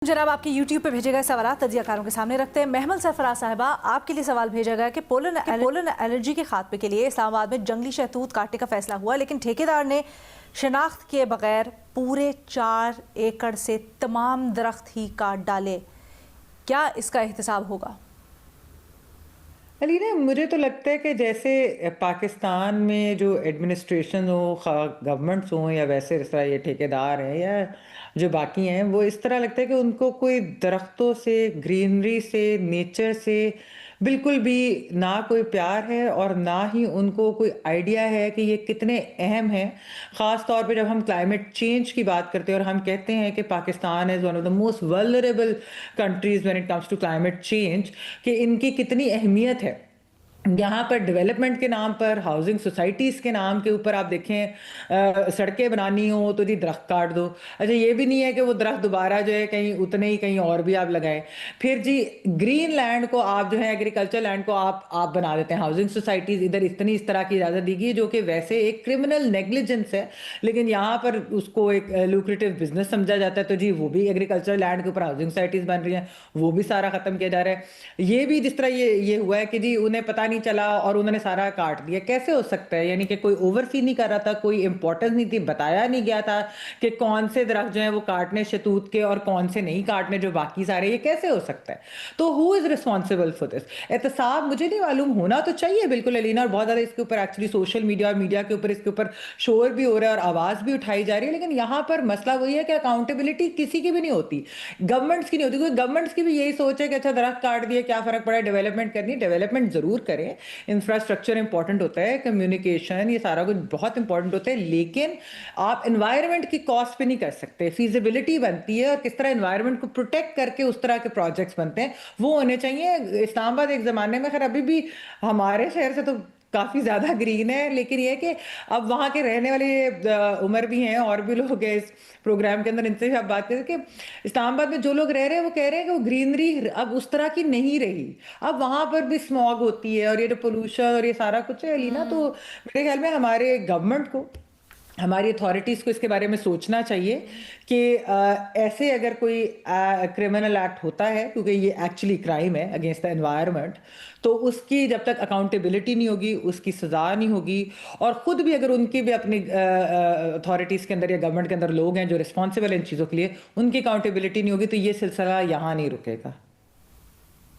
जनाब, आपके YouTube पे भेजे गए सवाल तजियाकारों के सामने रखते हैं। महमल सरफराज साहिबा, आपके लिए सवाल भेजा गया कि पोलन एलर्जी के खात्मे के लिए इस्लामाबाद में जंगली शहतूत काटने का फैसला हुआ, लेकिन ठेकेदार ने शनाख्त किए बगैर पूरे 4 एकड़ से तमाम दरख्त ही काट डाले। क्या इसका एहतसाब होगा? अलीना, मुझे तो लगता है कि जैसे पाकिस्तान में जो एडमिनिस्ट्रेशन हो, गवर्नमेंट्स हों या वैसे इस तरह ये ठेकेदार हैं या जो बाकी हैं, वो इस तरह लगता है कि उनको कोई दरख्तों से, ग्रीनरी से, नेचर से बिल्कुल भी ना कोई प्यार है और ना ही उनको कोई आइडिया है कि ये कितने अहम हैं। ख़ास तौर पे जब हम क्लाइमेट चेंज की बात करते हैं और हम कहते हैं कि Pakistan is one of the most vulnerable countries when it comes to climate change, कि इनकी कितनी अहमियत है। यहाँ पर डेवलपमेंट के नाम पर, हाउसिंग सोसाइटीज़ के नाम के ऊपर आप देखें, सड़कें बनानी हो तो जी दरख्त काट दो। अच्छा, ये भी नहीं है कि वो दरख्त दोबारा जो है कहीं उतने ही कहीं और भी आप लगाएं। फिर जी ग्रीन लैंड को आप जो है एग्रीकल्चर लैंड को आप बना देते हैं हाउसिंग सोसाइटीज़। इधर इस तरह की इजाज़त दी गई जो कि वैसे एक क्रिमिनल नेग्लिजेंस है, लेकिन यहाँ पर उसको एक लुक्रेटिव बिजनेस समझा जाता है। तो जी वो भी एग्रीकल्चर लैंड के ऊपर हाउसिंग सोसाइटीज़ बन रही हैं, वो भी सारा ख़त्म किया जा रहा है। ये भी जिस तरह ये हुआ है कि जी उन्हें पता नहीं चला और उन्होंने सारा काट दिया। कैसे हो सकता है? यानी कि कोई ओवरसी नहीं कर रहा था, कोई इंपॉर्टेंस नहीं थी, बताया नहीं गया था कि कौन से दरख्त जो है वो काटने शतूत के और कौन से नहीं काटने जो बाकी सारे। ये कैसे हो सकता है? तो who is responsible for this? एहतसाब मुझे नहीं मालूम, होना तो चाहिए बिल्कुल अलीना, और बहुत ज्यादा इसके ऊपर एक्चुअली सोशल मीडिया और मीडिया के ऊपर इसके ऊपर शोर भी हो रहा है और आवाज भी उठाई जा रही है। लेकिन यहाँ पर मसला वही है कि अकाउंटेबिलिटी किसी की भी नहीं होती, गवर्नमेंट्स की नहीं होती। क्योंकि गवर्नमेंट्स की भी यही सोच है कि अच्छा दरख्त काट दिए, क्या फर्क पड़ा, डेवलपमेंट करनी, डेवलपमेंट जरूर करें, इंफ्रास्ट्रक्चर इंपॉर्टेंट होता है, कम्युनिकेशन, ये सारा कुछ बहुत इंपॉर्टेंट होता है, लेकिन आप एनवायरनमेंट की कॉस्ट पे नहीं कर सकते। फीजिबिलिटी बनती है और किस तरह एनवायरनमेंट को प्रोटेक्ट करके उस तरह के प्रोजेक्ट्स बनते हैं, वो होने चाहिए। इस्लामाबाद एक ज़माने में, खैर अभी भी हमारे शहर से तो काफ़ी ज़्यादा ग्रीन है, लेकिन ये कि अब वहाँ के रहने वाले उमर भी हैं और भी लोग हैं इस प्रोग्राम के अंदर, इनसे भी आप बात करें कि इस्लामाबाद में जो लोग रह रहे हैं वो कह रहे हैं कि वो ग्रीनरी अब उस तरह की नहीं रही। अब वहां पर भी स्मॉग होती है और ये जो पोल्यूशन और ये सारा कुछ है अलीना। तो मेरे ख्याल में हमारे गवर्नमेंट को, हमारी अथॉरिटीज़ को इसके बारे में सोचना चाहिए कि ऐसे अगर कोई क्रिमिनल एक्ट होता है, क्योंकि ये एक्चुअली क्राइम है अगेंस्ट द एनवायरनमेंट, तो उसकी जब तक अकाउंटेबिलिटी नहीं होगी, उसकी सज़ा नहीं होगी, और ख़ुद भी अगर उनकी भी अपनी अथॉरिटीज़ के अंदर या गवर्नमेंट के अंदर लोग हैं जो रिस्पॉन्सिबल इन चीज़ों के लिए, उनकी अकाउंटेबिलिटी नहीं होगी, तो ये सिलसिला यहाँ नहीं रुकेगा।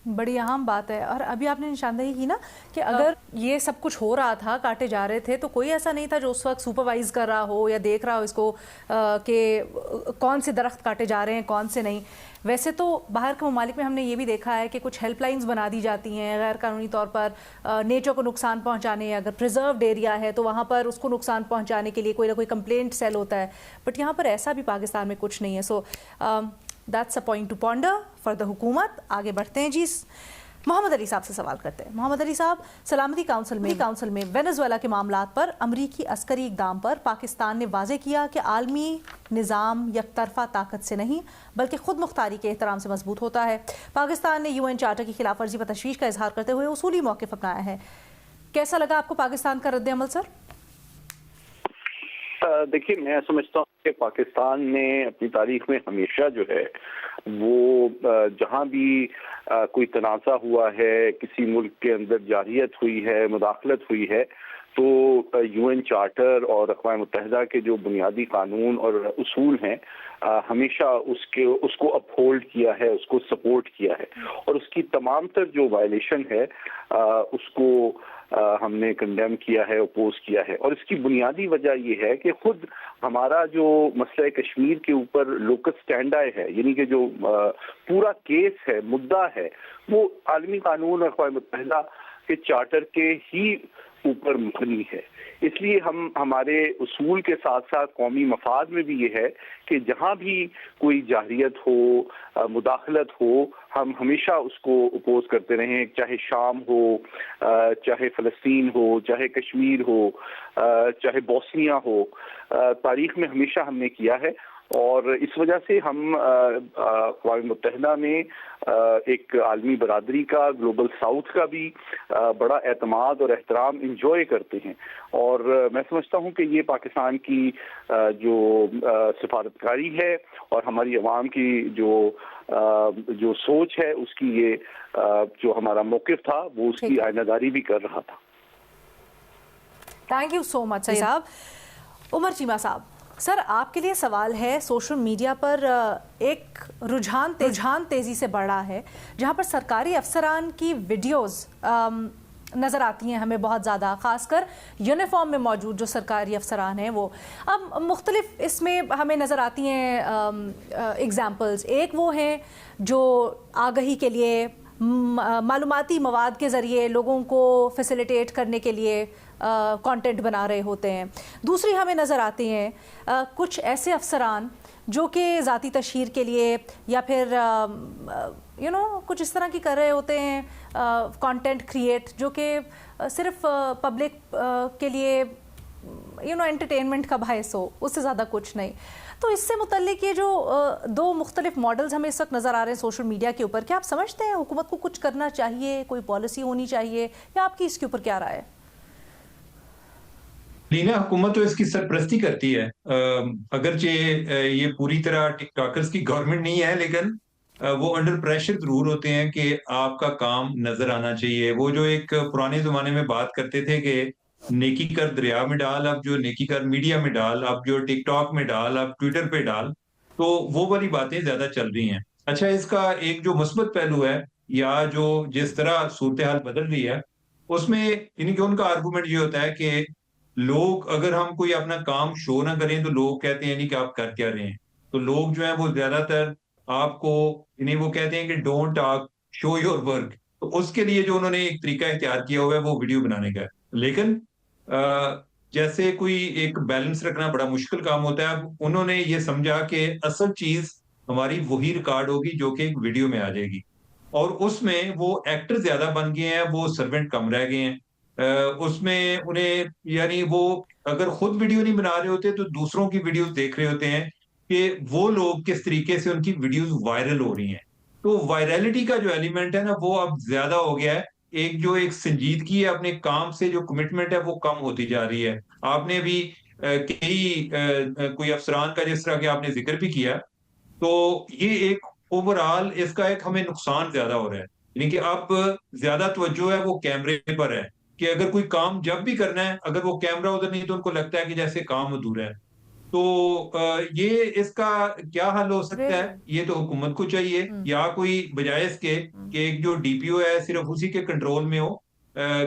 बड़ी अहम बात है। और अभी आपने निशानदेही की ना कि अगर ये सब कुछ हो रहा था, काटे जा रहे थे, तो कोई ऐसा नहीं था जो उस वक्त सुपरवाइज कर रहा हो या देख रहा हो इसको कि कौन से दरख्त काटे जा रहे हैं, कौन से नहीं। वैसे तो बाहर के ममालिक में हमने ये भी देखा है कि कुछ हेल्पलाइंस बना दी जाती हैं गैर कानूनी तौर पर नेचर को नुकसान पहुंचाने, अगर प्रिजर्व्ड एरिया है तो वहाँ पर उसको नुकसान पहुंचाने के लिए कोई ना कोई कंप्लेंट सेल होता है। बट यहाँ पर ऐसा भी पाकिस्तान में कुछ नहीं है। So that's a point two ponder for the हुकूमत। आगे बढ़ते हैं जी, मोहम्मद अली साहब से सवाल करते हैं। मोहम्मद अली साहब, सलामती काउंसिल में वेनेजुएला के मामलात पर अमरीकी अस्करी इक़दाम पर पाकिस्तान ने वाज़े किया कि आलमी निज़ाम यकतरफा ताकत से नहीं बल्कि खुद मुख्तारी के एहतराम से मजबूत होता है। पाकिस्तान ने UN चार्टर की खिलाफ वर्जी पर तशवीश का इजहार करते हुए उसूली मौक़िफ़ अपनाया है। कैसा लगा आपको पाकिस्तान का रद्द अमल सर? देखिए, मैं समझता हूँ कि पाकिस्तान ने अपनी तारीख में हमेशा जो है वो जहाँ भी कोई तनाज़ा हुआ है, किसी मुल्क के अंदर जारियत हुई है, मुदाखलत हुई है, तो UN चार्टर और अक़वाम मुत्तहिदा के जो बुनियादी कानून और उसूल हैं, हमेशा उसको अपहोल्ड किया है, उसको सपोर्ट किया है, और उसकी तमाम तर जो वायलेशन है उसको हमने कंडेम किया है, अपोज किया है। और इसकी बुनियादी वजह यह है कि खुद हमारा जो मसला कश्मीर के ऊपर लोकस स्टैंडाई है, यानी कि जो पूरा केस है, मुद्दा है, वो आलमी कानून और अक़वाम मुत्तहिदा के चार्टर के ही ऊपर मबनी है। इसलिए हम हमारे उसूल के साथ साथ कौमी मफाद में भी ये है कि जहाँ भी कोई जाहिरियत हो, मुदाखलत हो, हम हमेशा उसको अपोज करते रहें, चाहे शाम हो, चाहे फ़लस्तीन हो, चाहे कश्मीर हो, चाहे बोस्निया हो। तारीख में हमेशा हमने किया है। اور اس وجہ سے ہم اقوام متحدہ میں ایک عالمی برادری کا، گلوبل ساؤتھ کا بھی بڑا اعتماد اور احترام انجوائے کرتے ہیں. اور میں سمجھتا ہوں کہ یہ پاکستان کی جو سفارتکاری ہے اور ہماری عوام کی جو سوچ ہے، اس کی یہ جو ہمارا موقف تھا وہ اس کی آئینہ داری بھی کر رہا تھا. تھینک یو سو مچ سعید صاحب. عمر چیمہ صاحب، سر آپ کے لیے سوال ہے، سوشل میڈیا پر ایک رجحان تیزی سے بڑھ رہا ہے جہاں پر سرکاری افسران کی ویڈیوز نظر آتی ہیں ہمیں بہت زیادہ، خاص کر یونیفارم میں موجود جو سرکاری افسران ہیں وہ. اب مختلف اس میں ہمیں نظر آتی ہیں اگزامپلز. ایک وہ ہیں جو آگہی کے لیے معلوماتی مواد کے ذریعے لوگوں کو فیسیلیٹیٹ کرنے کے لیے کانٹینٹ بنا رہے ہوتے ہیں. دوسری ہمیں نظر آتی ہیں کچھ ایسے افسران جو کہ ذاتی تشہیر کے لیے یا پھر کچھ اس طرح کی کر رہے ہوتے ہیں کانٹینٹ کریٹ جو کہ صرف پبلک کے لیے انٹرٹینمنٹ کا باعث ہو، اس سے زیادہ کچھ نہیں. تو اس سے متعلق یہ جو دو مختلف ماڈلز ہمیں اس وقت نظر آ رہے ہیں سوشل میڈیا کے اوپر، کیا آپ سمجھتے ہیں حکومت کو کچھ کرنا چاہیے، کوئی پالیسی ہونی چاہیے، یا آپ کی اس کے اوپر کیا رائے ہے؟ لینا حکومت تو اس کی سرپرستی کرتی ہے، اگرچہ یہ پوری طرح ٹک ٹاکرز کی گورنمنٹ نہیں ہے، لیکن وہ انڈر پریشر ضرور ہوتے ہیں کہ آپ کا کام نظر آنا چاہیے. وہ جو ایک پرانے زمانے میں بات کرتے تھے کہ نیکی کر دریا میں ڈال، اب جو نیکی کر میڈیا میں ڈال، اب جو ٹک ٹاک میں ڈال، اب ٹویٹر پہ ڈال، تو وہ والی باتیں زیادہ چل رہی ہیں. اچھا، اس کا ایک جو مثبت پہلو ہے یا جو جس طرح صورتحال بدل رہی ہے، اس میں ان کا آرگومنٹ یہ ہوتا ہے کہ لوگ اگر ہم کوئی اپنا کام شو نہ کریں تو لوگ کہتے ہیں نہیں کہ آپ کر کیا رہے ہیں. تو لوگ جو ہیں وہ زیادہ تر آپ کو وہ کہتے ہیں کہ don't talk show your work. تو اس کے لیے جو انہوں نے ایک طریقہ اختیار کیا ہوا ہے وہ ویڈیو بنانے کا ہے. لیکن جیسے کوئی ایک بیلنس رکھنا بڑا مشکل کام ہوتا ہے. اب انہوں نے یہ سمجھا کہ اصل چیز ہماری وہی ریکارڈ ہوگی جو کہ ایک ویڈیو میں آ جائے گی، اور اس میں وہ ایکٹر زیادہ بن گئے ہیں، وہ سرونٹ کم رہ گئے ہیں. اس میں انہیں یعنی وہ اگر خود ویڈیو نہیں بنا رہے ہوتے تو دوسروں کی ویڈیوز دیکھ رہے ہوتے ہیں کہ وہ لوگ کس طریقے سے ان کی ویڈیوز وائرل ہو رہی ہیں. تو وائرلٹی کا جو ایلیمنٹ ہے نا وہ اب زیادہ ہو گیا ہے. ایک سنجیدگی ہے اپنے کام سے، جو کمٹمنٹ ہے وہ کم ہوتی جا رہی ہے. آپ نے بھی کوئی افسران کا جس طرح کہ آپ نے ذکر بھی کیا، تو یہ ایک اوور آل اس کا ایک ہمیں نقصان زیادہ ہو رہا ہے. یعنی کہ اب زیادہ توجہ ہے وہ کیمرے پر ہے کہ اگر کوئی کام جب بھی کرنا ہے، اگر وہ کیمرہ ادھر نہیں تو ان کو لگتا ہے کہ جیسے کام ادھورا ہے. تو یہ اس کا کیا حل ہو سکتا ہے؟ یہ تو حکومت کو چاہیے، یا کوئی بجائے اس کے کہ ایک جو ڈی پی او ہے صرف اسی کے کنٹرول میں ہو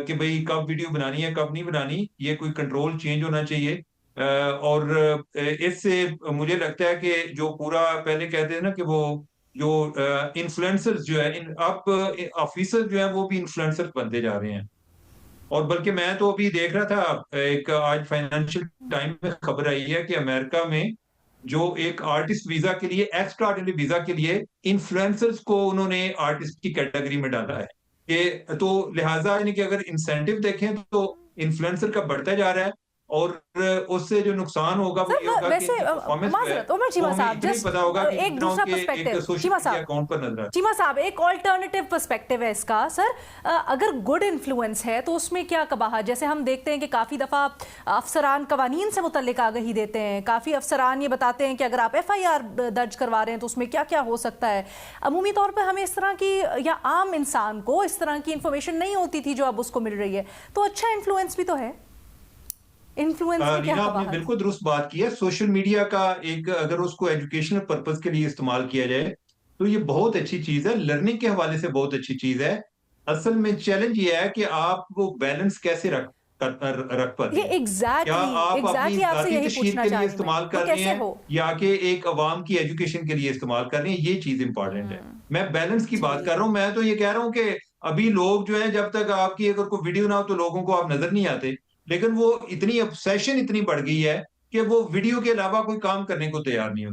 کہ بھئی کب ویڈیو بنانی ہے کب نہیں بنانی. یہ کوئی کنٹرول چینج ہونا چاہیے. اور اس سے مجھے لگتا ہے کہ جو پورا پہلے کہتے ہیں نا کہ وہ جو انفلوئنسر جو ہے، اب آفیسر جو ہیں وہ بھی انفلوئنسر بنتے جا رہے ہیں. اور بلکہ میں تو ابھی دیکھ رہا تھا ایک آج فائنینشل ٹائم میں خبر آئی ہے کہ امریکہ میں جو ایک آرٹسٹ ویزا کے لیے، ایکسٹرا آرڈنری ویزا کے لیے انفلوئنسرز کو انہوں نے آرٹسٹ کی کیٹیگری میں ڈالا ہے. کہ تو لہٰذا یعنی کہ اگر انسینٹیو دیکھیں تو انفلوئنسر کا بڑھتا جا رہا ہے، اور اس سے جو نقصان ہوگا وہ یہ ہوگا کہ معذرت عمر چیمہ صاحب، جسٹ ایک دوسرا پرسپیکٹو چیمہ صاحب ایک آلٹرنیٹیو پرسپیکٹو ہے اس کا. سر اگر گڈ انفلوئنس ہے تو اس میں کیا قباحت؟ جیسے ہم دیکھتے ہیں کہ کافی دفعہ افسران قوانین سے متعلق آگہی دیتے ہیں، کافی افسران یہ بتاتے ہیں کہ اگر آپ ایف آئی آر درج کروا رہے ہیں تو اس میں کیا کیا ہو سکتا ہے. عمومی طور پہ ہمیں اس طرح کی یا عام انسان کو اس طرح کی انفارمیشن نہیں ہوتی تھی جو اب اس کو مل رہی ہے. تو اچھا انفلوئنس بھی تو ہے. آپ نے بالکل درست بات کی ہے. سوشل میڈیا کا ایک اگر اس کو ایجوکیشنل پرپز کے لیے استعمال کیا جائے تو یہ بہت اچھی چیز ہے، لرننگ کے حوالے سے بہت اچھی چیز ہے. اصل میں چیلنج یہ ہے کہ آپ وہ بیلنس کیسے رکھ پاتے ہیں. کیا آپ اپنی ذاتی تشہیر کے لیے استعمال کر رہے ہیں یا کہ ایک عوام کی ایجوکیشن کے لیے استعمال کر رہے ہیں؟ یہ چیز امپورٹنٹ ہے. میں بیلنس کی بات کر رہا ہوں. میں تو یہ کہہ رہا ہوں کہ ابھی لوگ جو ہیں جب تک آپ کی اگر کوئی ویڈیو نہ ہو تو لوگوں کو آپ نظر نہیں آتے، لیکن وہ اتنی obsession اتنی بڑھ گئی ہے کہ وہ ویڈیو کے علاوہ کوئی کام کرنے کو تیار نہیں ہوتے.